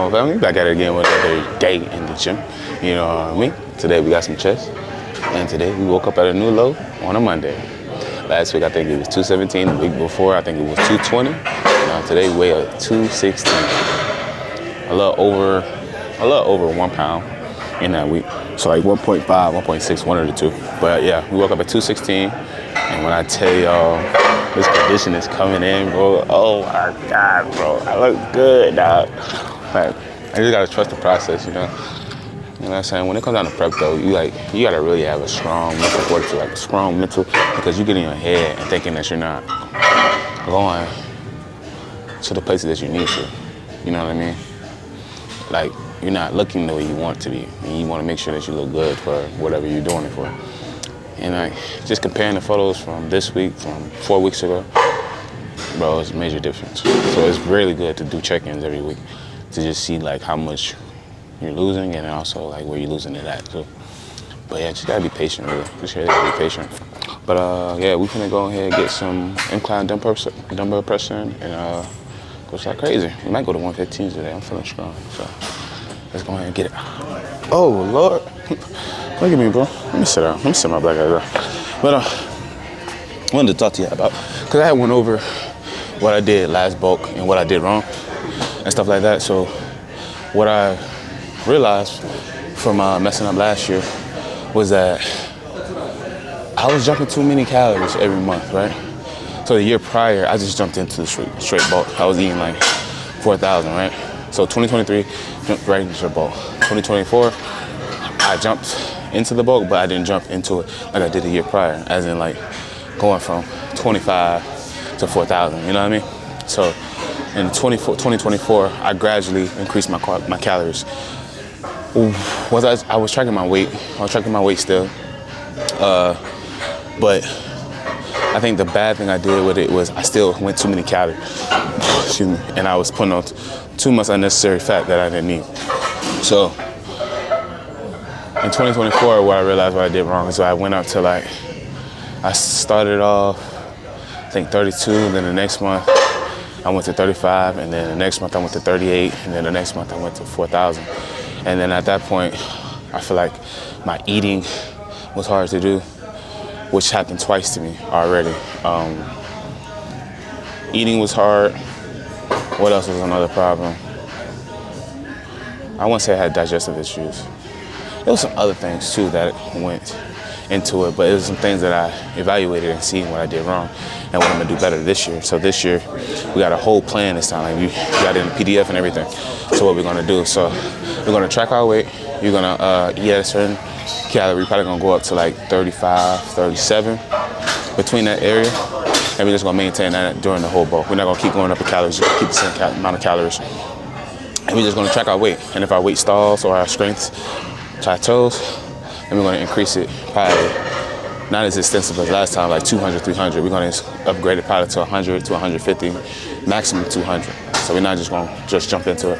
on, family? Back at it again with another day in the gym. You know what I mean? Today we got some chest, and today we woke up at a new low on a Monday. Last week I think it was 217. The week before I think it was 220. Now today we weigh at 216. A little over 1 pound in that week. So like 1.5, 1.6, one of the two. But yeah, we woke up at 216, and when I tell y'all this condition is coming in, bro, oh my God, bro, I look good, dog. Like, I just gotta trust the process, you know? You know what I'm saying? When it comes down to prep though, you gotta really have a strong mental fortitude, like a strong mental, because you get in your head and thinking that you're not going to the places that you need to. You know what I mean? Like, you're not looking the way you want to be, and you want to make sure that you look good for whatever you're doing it for. And like, just comparing the photos from this week, from 4 weeks ago, bro, it's a major difference. So it's really good to do check-ins every week to just see like how much you're losing and also like where you're losing it at too. But yeah, just gotta be patient, really. Just really gotta be patient. But yeah, we finna go ahead and get some incline dumbbell press in and go like crazy. We might go to 115 today. I'm feeling strong, so let's go ahead and get it. Oh Lord, look at me, bro. Let me sit down. Let me sit my black ass down. But I wanted to talk to you about, cause I had went over what I did last bulk and what I did wrong and stuff like that. So what I realized from messing up last year was that I was jumping too many calories every month, right? So the year prior, I just jumped into the straight bulk. I was eating like 4,000, right? So 2023, jumped right into the bulk. 2024, I jumped into the bulk, but I didn't jump into it like I did the year prior, as in like going from 25 to 4,000, you know what I mean? So in 2024, I gradually increased my calories. I was tracking my weight. I was tracking my weight still. But I think the bad thing I did with it was I still went too many calories. Excuse me. And I was putting on too much unnecessary fat that I didn't need. So in 2024, what I realized what I did wrong is I went up to like, I started off, I think 32, and then the next month I went to 35, and then the next month I went to 38, and then the next month I went to 4,000. And then at that point, I feel like my eating was hard to do, which happened twice to me already. Eating was hard. What else was another problem? I wouldn't say I had digestive issues. There was some other things too that went into it, but it was some things that I evaluated and seen what I did wrong and what I'm gonna do better this year. So this year, we got a whole plan this time. Like we got it in the PDF and everything. So what we're gonna do, so we're gonna track our weight. You're gonna eat at a certain calorie, probably gonna go up to like 35, 37, between that area. And we're just gonna maintain that during the whole bulk. We're not gonna keep going up in calories, just keep the same amount of calories. And we're just gonna track our weight. And if our weight stalls or our strength plateaus, then we're gonna increase it probably not as extensive as last time, like 200, 300. We're gonna upgrade it probably to 100 to 150, maximum 200. So we're not just gonna just jump into it.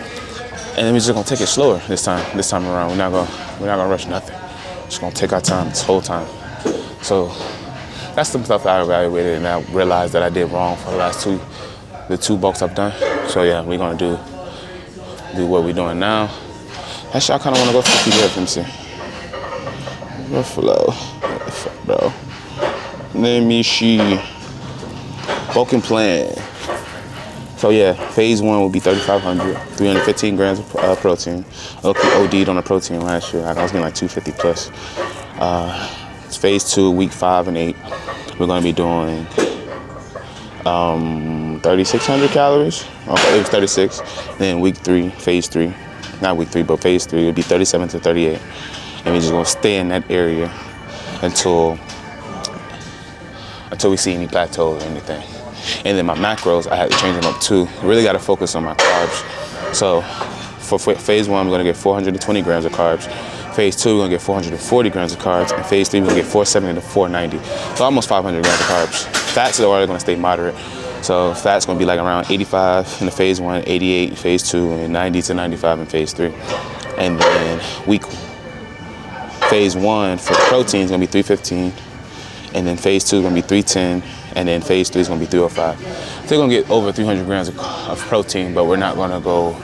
And then we're just gonna take it slower this time around. We're not gonna rush nothing. Just gonna take our time this whole time. So that's some stuff that I evaluated and I realized that I did wrong for the two bulks I've done. So yeah, we're gonna do what we're doing now. Actually, I kinda wanna go for the PDF, let me see. Buffalo, what the fuck, bro? Let me see. Bulking plan. So yeah, phase 1 will be 3,500, 315 grams of protein. OD'd on the protein last year. I was getting like 250 plus. It's phase 2, week 5 and 8. We're gonna be doing 3,600 calories. Okay, it was 36. Then week 3, phase 3, not week 3, but phase 3 would be 37 to 38. And we're just gonna stay in that area until we see any plateaus or anything. And then my macros, I had to change them up too. Really got to focus on my carbs. So for phase 1, we're going to get 420 grams of carbs. Phase 2, we're going to get 440 grams of carbs. And phase 3, we're going to get 470 to 490. So almost 500 grams of carbs. Fats are going to stay moderate. So fat's going to be like around 85 in the phase 1, 88 in phase 2, and 90 to 95 in phase 3. And then phase 1 for protein is going to be 315. And then phase 2 is going to be 310. And then phase 3 is going to be 305. So they're going to get over 300 grams of protein, but we're not going to go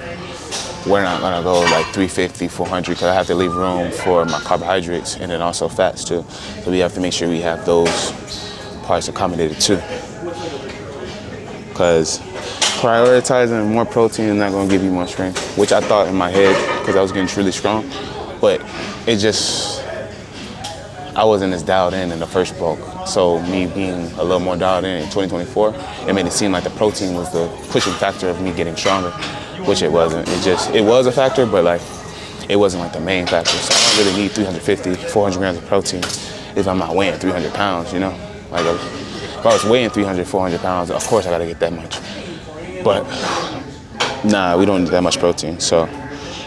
we're not gonna go like 350, 400 because I have to leave room for my carbohydrates and then also fats too. So we have to make sure we have those parts accommodated too. Because prioritizing more protein is not gonna give you more strength, which I thought in my head because I was getting really strong, but it just, I wasn't as dialed in the first bulk. So me being a little more dialed in 2024, it made it seem like the protein was the pushing factor of me getting stronger, which it wasn't. It was a factor, but like, it wasn't like the main factor. So I don't really need 350, 400 grams of protein if I'm not weighing 300 pounds, you know? Like if I was weighing 300, 400 pounds, of course I gotta get that much. But nah, we don't need that much protein. So,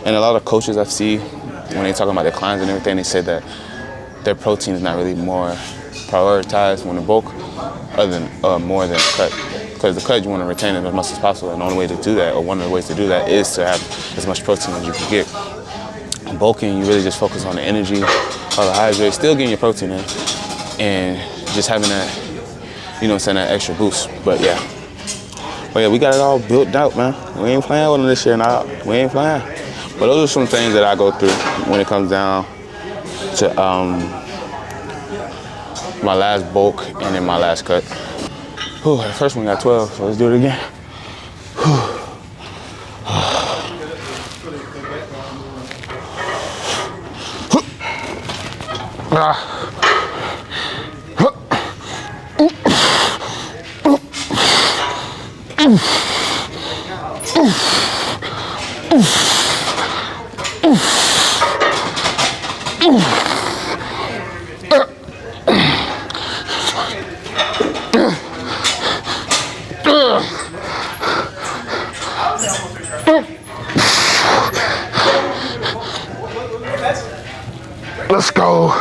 and a lot of coaches I see, when they talk about their clients and everything, they say that their protein is not really more prioritized when the bulk, other than more than the cut. Because the cut, you want to retain it as much as possible, and the only way to do that, or one of the ways to do that, is to have as much protein as you can get. Bulking, you really just focus on the energy, carbohydrates, still getting your protein in, and just having that, you know what I'm saying, that extra boost. But yeah, we got it all built out, man. We ain't playing with them this year, nah. We ain't playing. But those are some things that I go through when it comes down to my last bulk and then my last cut. Whew, the first one got 12, so let's do it again. Let's go.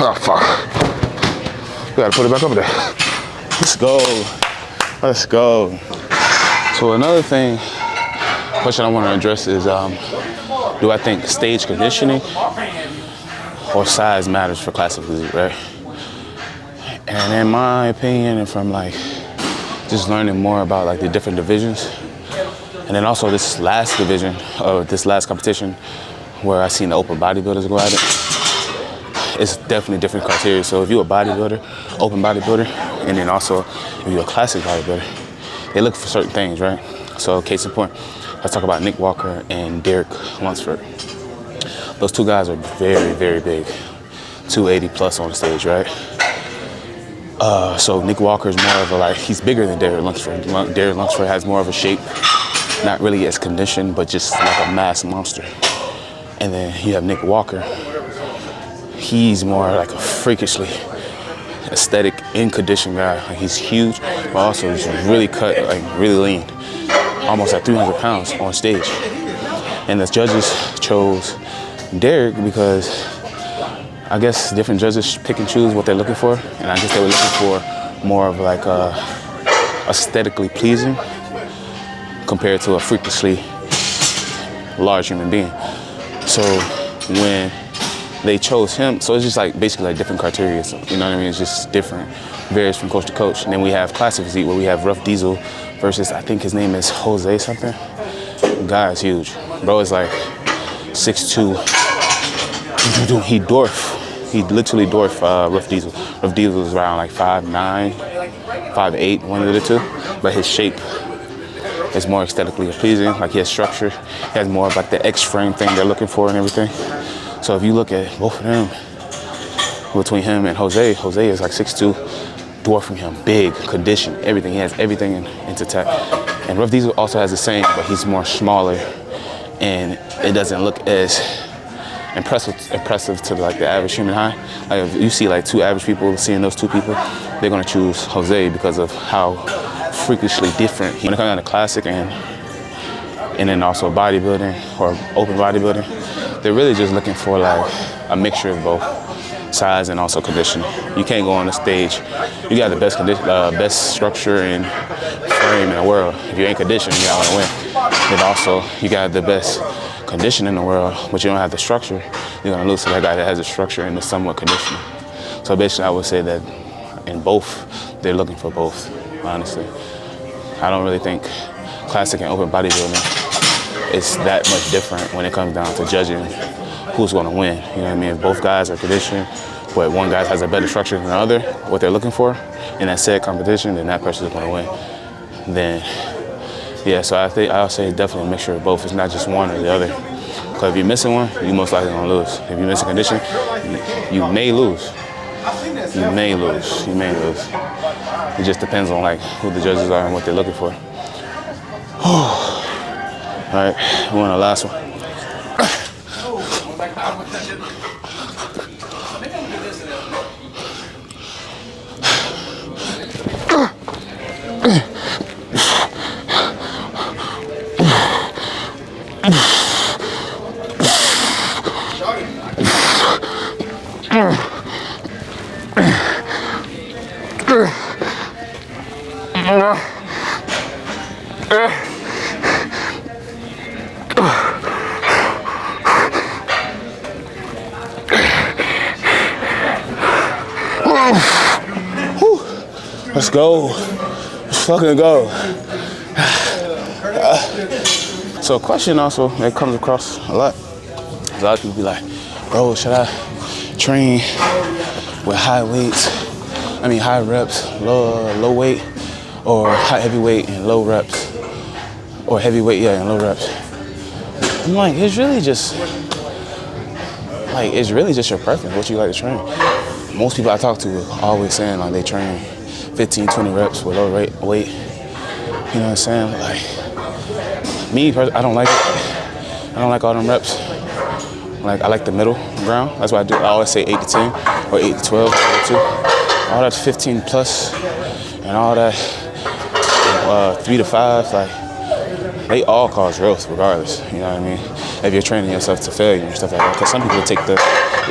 Oh, fuck. We gotta put it back over there. Let's go. Let's go. So another question I want to address is, do I think stage conditioning or size matters for classic physique, right? And in my opinion, and from like just learning more about like the different divisions, and then also this last division of this last competition where I seen the open bodybuilders go at it, it's definitely different criteria. So if you're a bodybuilder, open bodybuilder, and then also if you're a classic bodybuilder, they look for certain things, right? So case in point, let's talk about Nick Walker and Derek Lunsford. Those two guys are very, very big, 280 plus on the stage, right? So Nick Walker is more of a, like, he's bigger than Derek Lunsford. Derek Lunsford has more of a shape, not really as conditioned, but just like a mass monster. And then you have Nick Walker. He's more like a freakishly aesthetic, in-condition guy. Like, he's huge, but also he's really cut, like really lean, almost at 300 pounds on stage. And the judges chose Derek because I guess different judges pick and choose what they're looking for. And I guess they were looking for more of like a aesthetically pleasing compared to a freakishly large human being. So when they chose him, so it's just like basically like different criteria. So, you know what I mean? It's just different, varies from coach to coach. And then we have classic physique where we have Rough Diesel versus, I think his name is Jose something. The guy is huge. Bro is like 6'2". He literally dwarfed Rough Diesel. Rough Diesel is around like 5'9", 5'8", one of the two. But his shape is more aesthetically pleasing. Like, he has structure. He has more of like the X-frame thing they're looking for and everything. So if you look at both of them, between him and Jose is like 6'2", dwarfing him, big, conditioned, everything. He has everything into tech. And Rough Diesel also has the same, but he's more smaller, and it doesn't look as impressive to like the average human eye. Like, if you see like two average people, seeing those two people, they're gonna choose Jose because of how freakishly different. When it comes down to classic and then also bodybuilding or open bodybuilding, they're really just looking for like a mixture of both size and also conditioning. You can't go on the stage, you got the best condition, best structure and frame in the world. If you ain't conditioned, you're not gonna win. And also, you got the best condition in the world, but you don't have the structure, you're gonna lose to that guy that has the structure and the somewhat conditioning. So basically, I would say that in both, they're looking for both, honestly. I don't really think classic and open bodybuilding it's that much different when it comes down to judging who's going to win. You know what I mean? If both guys are conditioned, but one guy has a better structure than the other, what they're looking for in that said competition, then that person is going to win. Then, yeah, so I'll say definitely a mixture of both. It's not just one or the other. Because if you're missing one, you most likely going to lose. If you're missing condition, you may lose. You may lose. You may lose. It just depends on like who the judges are and what they're looking for. All right, we're on the last one. Let's go. Let's fucking go. So a question also that comes across a lot. A lot of people be like, bro, should I train with high weights? I mean high reps, low weight, or high heavyweight and low reps? Or heavyweight, yeah, and low reps. I'm like, it's really just your preference, what you like to train. Most people I talk to are always saying like they train 15, 20 reps with low weight. You know what I'm saying? Like, me personally, I don't like it. I don't like all them reps. Like, I like the middle ground. That's why I do. I always say 8 to 10 or 8 to 12, all that's 15 plus and all that 3 to 5, like, they all cause growth regardless. You know what I mean? If you're training yourself to failure and stuff like that. Because some people take the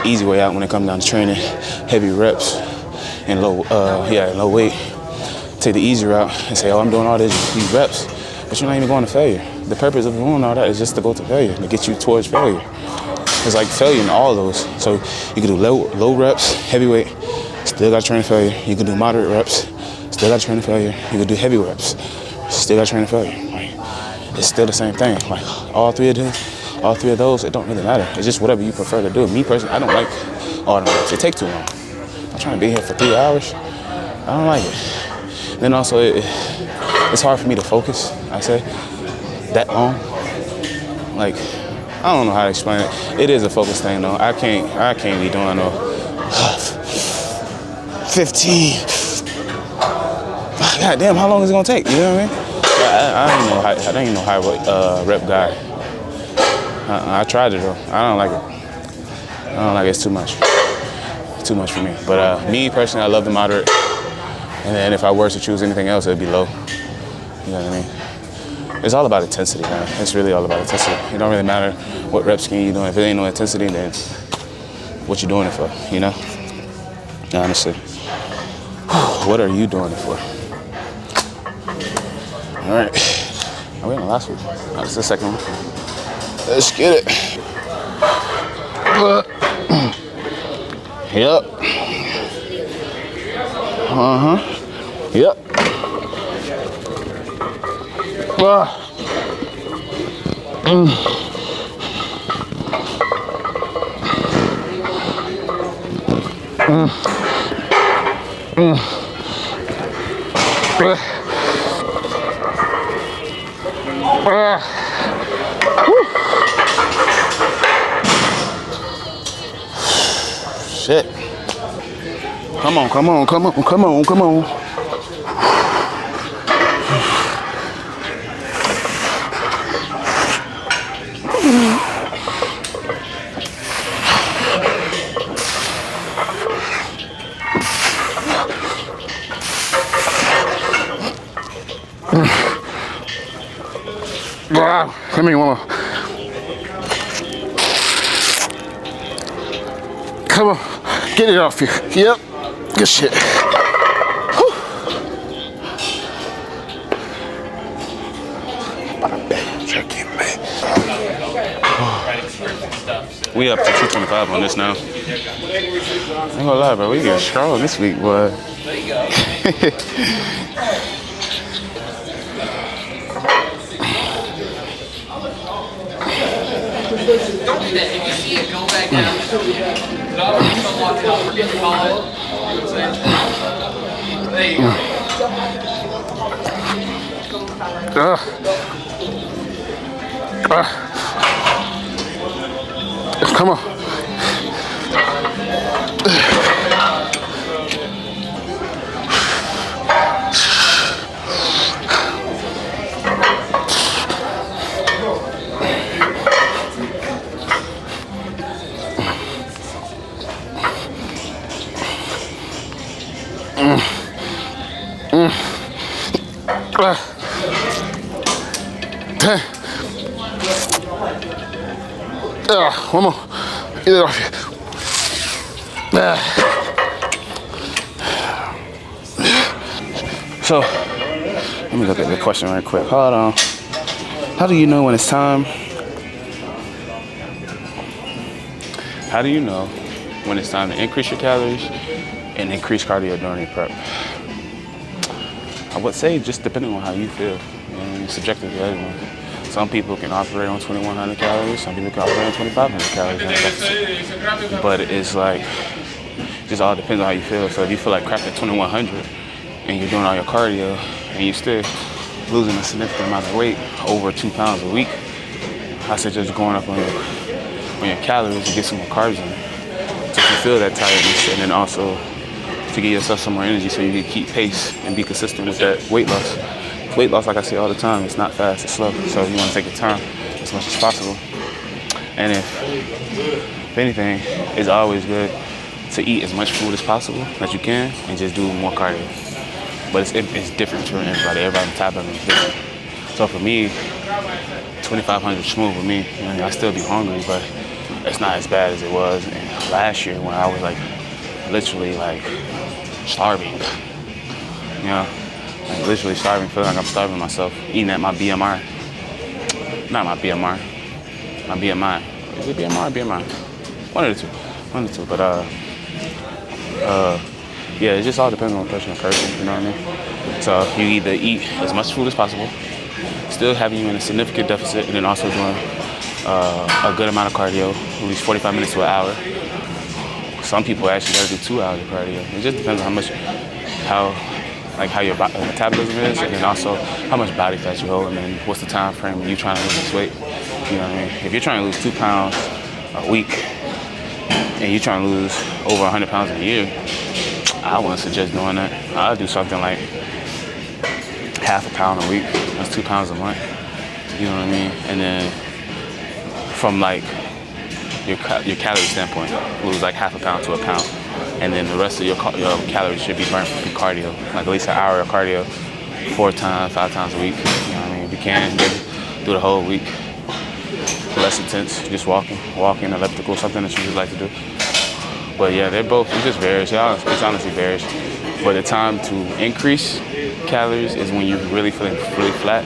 easy way out when it comes down to training heavy reps and low weight. Take the easy route and say, oh, I'm doing all these reps, but you're not even going to failure. The purpose of doing all that is just to go to failure, to get you towards failure. It's like failure in all those. So you can do low reps, heavyweight, still got to train failure. You can do moderate reps, still got to train failure. You can do heavy reps, still got to train failure. Like, it's still the same thing. Like all three of those, it don't really matter. It's just whatever you prefer to do. Me personally, I don't like all the reps. It takes too long. I'm trying to be here for 3 hours. I don't like it. Then also, it's hard for me to focus, I say, that long. Like, I don't know how to explain it. It is a focus thing, though. I can't be doing no 15. God damn, how long is it gonna take? You know what I mean? I ain't no high rep guy. I tried it though. I don't like it. I don't like it. It's too much. It's too much for me. But me personally, I love the moderate. And then if I were to choose anything else, it'd be low. You know what I mean? It's all about intensity, man. It's really all about intensity. It don't really matter what rep scheme you're doing. If it ain't no intensity, then what you doing it for, you know? Honestly. What are you doing it for? All right. Are we on the last one? Oh, this is the second one. Let's get it. Yep. Yep. Shit. Come on. Wow, come here, one more. Come on, get it off you. Yep, good shit. Whew. We up to 225 on this now. I ain't gonna lie, bro, we get strong this week, boy. There you go. Come on. One more. Get it off here. So, let me look at the question right quick. Hold on. How do you know when it's time? How do you know when it's time to increase your calories and increase cardio during your prep? I would say just depending on how you feel. You know, it's subjective to everyone. Some people can operate on 2,100 calories. Some people can operate on 2,500 calories in a deficit. But it's like, just all depends on how you feel. So if you feel like crap at 2,100 and you're doing all your cardio and you're still losing a significant amount of weight, over 2 pounds a week, I suggest going up on your calories to get some more carbs in to fulfill that tiredness, and then also to give yourself some more energy so you can keep pace and be consistent with that weight loss. Weight loss, like I say all the time, it's not fast, it's slow. So you want to take your time as much as possible. And if anything, it's always good to eat as much food as possible that you can and just do more cardio. But it's different for everybody. Everybody's metabolism is different. So for me, 2,500 smooth with me. You know, I still be hungry, but it's not as bad as it was last year when I was like literally like starving. You know, like literally starving, feeling like I'm starving myself, eating at my BMR. Not my BMR, my BMI. Is it BMR or BMI? One of the two. But yeah, it just all depends on person to person, you know what I mean? So you either eat as much food as possible, still having you in a significant deficit, and then also doing a good amount of cardio, at least 45 minutes to an hour. Some people actually gotta do 2 hours of cardio. It just depends on how your metabolism is, and then also how much body fat you hold, and then what's the time frame when you're trying to lose this weight. You know what I mean? If you're trying to lose 2 pounds a week, and you're trying to lose over 100 pounds a year, I wouldn't suggest doing that. I'd do something like half a pound a week. That's 2 pounds a month. You know what I mean? And then from like your calorie standpoint, lose like half a pound to a pound. And then the rest of your calories should be burned through cardio, like at least an hour of cardio, 5 times a week. You know what I mean? If you can, do the whole week. Less intense, just walking, elliptical, something that you just like to do. But yeah, it just varies. It honestly varies. But the time to increase calories is when you're really feeling really flat.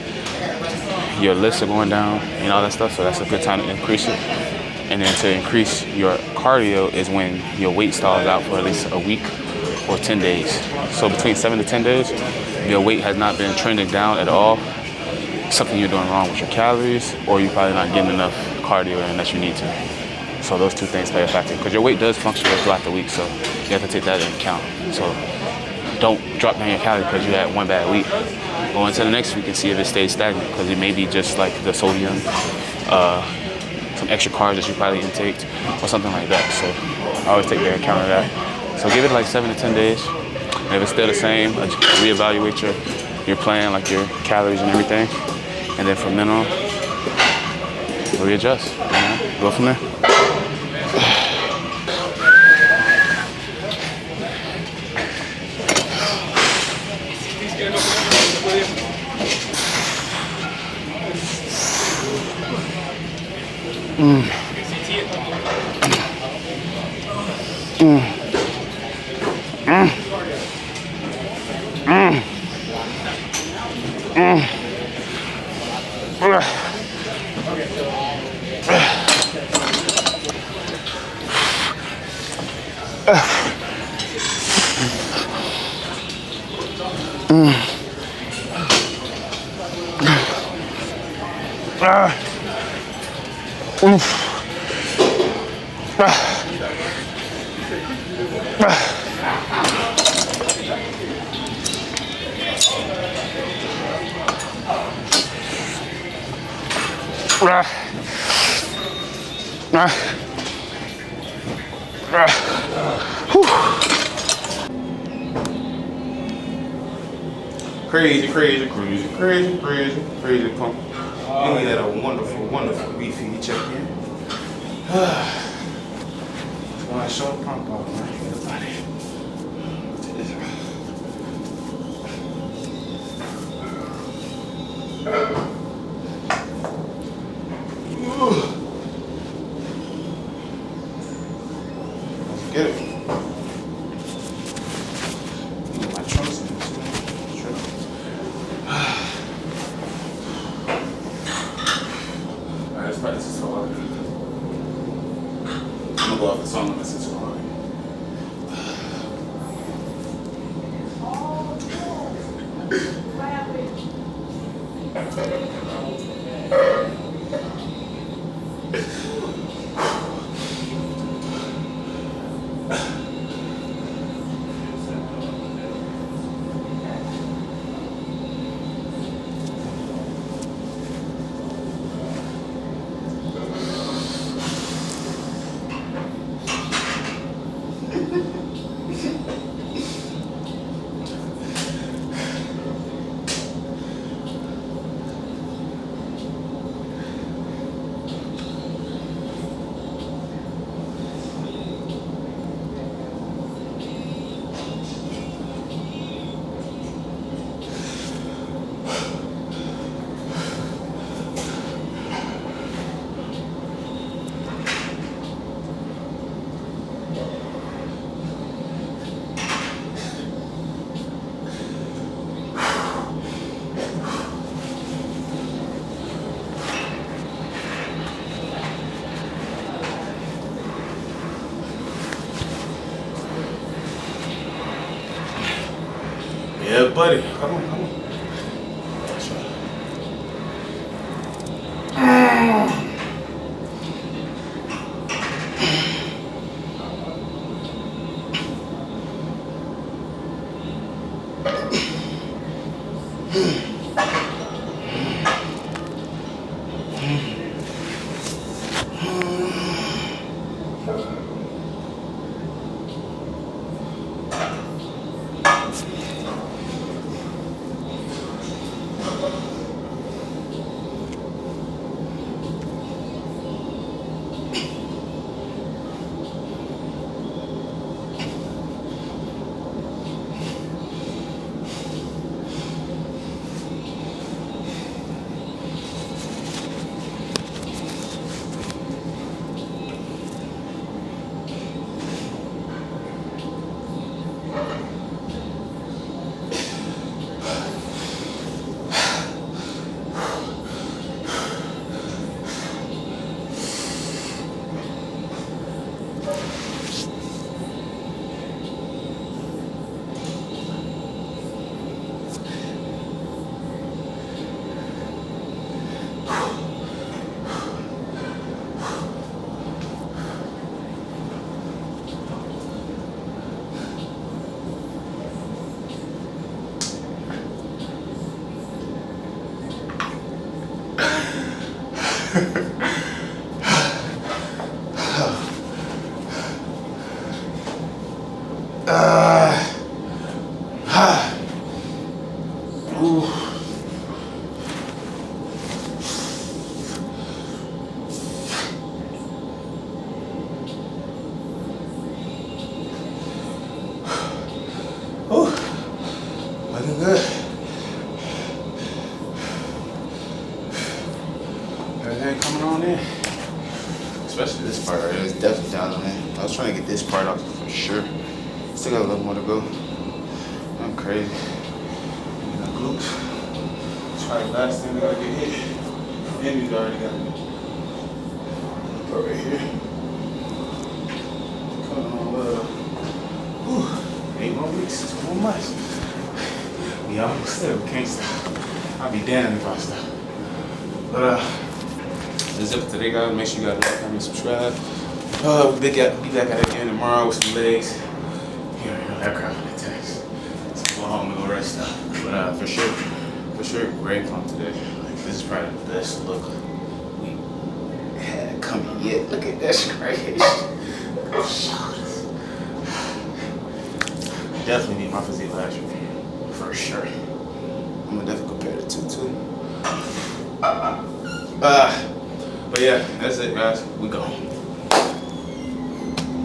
Your lifts are going down and all that stuff, so that's a good time to increase it. And then to increase your cardio is when your weight stalls out for at least a week or 10 days. So between 7 to 10 days, your weight has not been trending down at all. Something you're doing wrong with your calories, or you're probably not getting enough cardio in that you need to. So those two things play a factor, because your weight does fluctuate throughout the week, so you have to take that into account. So don't drop down your calories because you had one bad week. Go into the next week and see if it stays stagnant, because it may be just like the sodium, some extra carbs that you probably intaked, or something like that. So I always take into account of that. So give it like 7 to 10 days. And if it's still the same, reevaluate your plan, like your calories and everything. And then from then on, readjust. You know? Go from there. Crazy, crazy, crazy, crazy, crazy, crazy pump. And we had a wonderful, wonderful beefy check-in. When I show a pump out, man, get up out of here. Let's get it. My trunks in this thing. Sure. Alright, let's practice this hard. I'm gonna go off the song and listen to it. Yeah, buddy. Come on, come on. Looking good. Everything coming on in. Especially this part right here. It's definitely down in. I was trying to get this part off for sure. Still got a little more to go. I'm crazy. My glutes. It's probably the last thing I gotta get hit. And he's already got me. Go right here. Coming on 8 more weeks, 2 more months. We almost there, we can't stop. I'll be damned if I stop. But that's it for today, guys. Make sure you guys like, comment, subscribe. We'll be back at it again tomorrow with some legs. You know, that crap in the text. So go home and go rest up. But for sure, great pump today. Like, this is probably the best look we had coming yet. Look at that straight. Shoulders. Definitely need my physique last year. For sure. I'm gonna definitely compare the two too. But yeah, that's it, guys. We go.